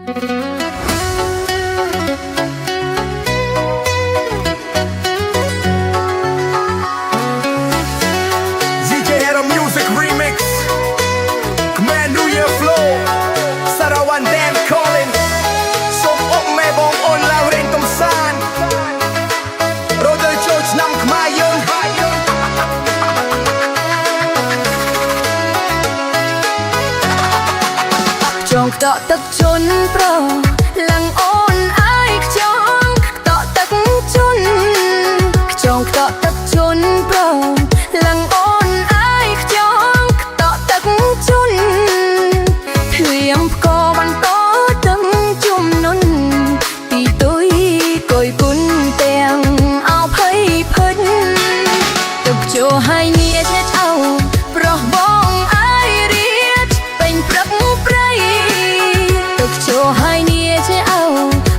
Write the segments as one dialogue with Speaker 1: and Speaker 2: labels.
Speaker 1: ចងតក់ទឹកជន់ប្រឡើងអូនអាយខ្ចងតក់ទឹកជន់ខ្ចងតក់ទឹកជន់ប្រឡើងអូនអាយខ្ចងតក់ទឹកជន់ធៀមផ្កបន្តទឹកជំនុនទីទុយកុយគុណទាំងអោភ័យភិនទឹកចូលហើយងារចេះអោប្រោះបងអាយរៀតពេញព្រឹកព្រៃចូលហើយនាជាអោ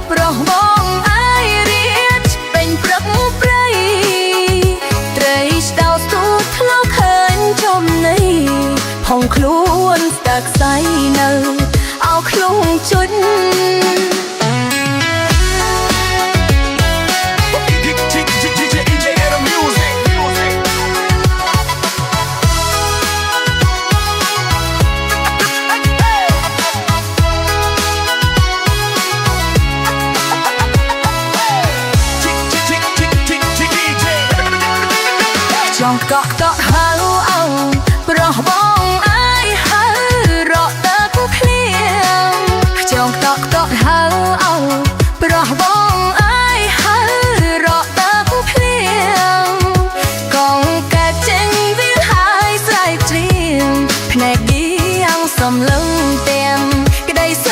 Speaker 1: ប្រោះបងអាយរៀតពេញព្រឹកព្រៃត្រីស្ដៅស្ទូតធ្លាប់ឃើញចំណៃផងខ្លួនស្តាក់សៃនៅអោខ្លួនជុញចង់កក់តក់ហៅអោប្រោះបងអាយហៅរកទឹកភ្លៀងចង់កក់តក់ហៅអោប្រោះបងអាយហៅរកទឹកភ្លៀងកងកាចេញវាហើយស្រែកច្រៀងភ្នែកឌីយ៉ាងសំឡឹងទាំងក្តីស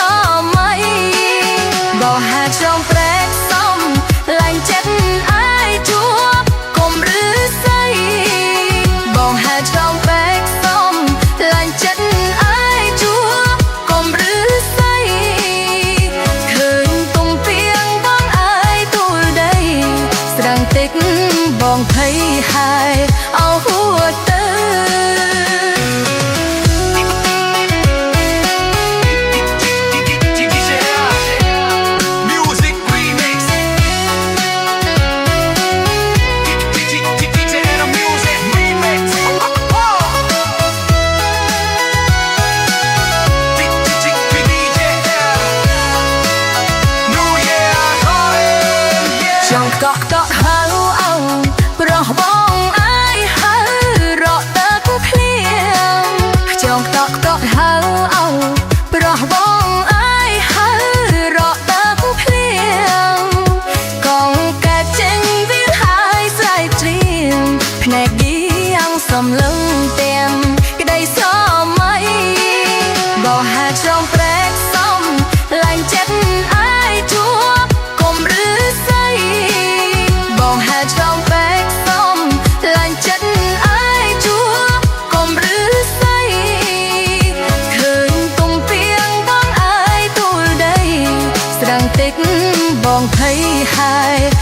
Speaker 1: ម័យបោះហាចំប្រែកសំឡាញ់ចិត្តអាយជួបកុំឬសៃបងហាចំបែកសំឡាញ់ចិត្តអាយជួបកុំឬសៃឃើញទុំពីងបងអាយទូលដីស្រាំងតិចបងភ័យហើយអោហួរទៅកក់តក់ហៅអោប្រោះបងអាយហៅរកទឹកភ្លៀងចង់តក់ហៅអោប្រោះបងអាយហៅរកទឹកភ្លៀងកងកាចេញវាហើយស្រែកច្រៀងភ្នែកឌីយ៉ាងសំឡឹងទាំងក្តីសម័យបោះហាចំប្រែកសំឡាញ់ចិត្តអាយជួបកុំឬសៃបងហាចំបែកសំឡាញ់ចិត្តអាយជួបកុំឬសៃឃើញទុំពីងបងអាយទូលដីស្រាំងតិចបងភ័យហើយ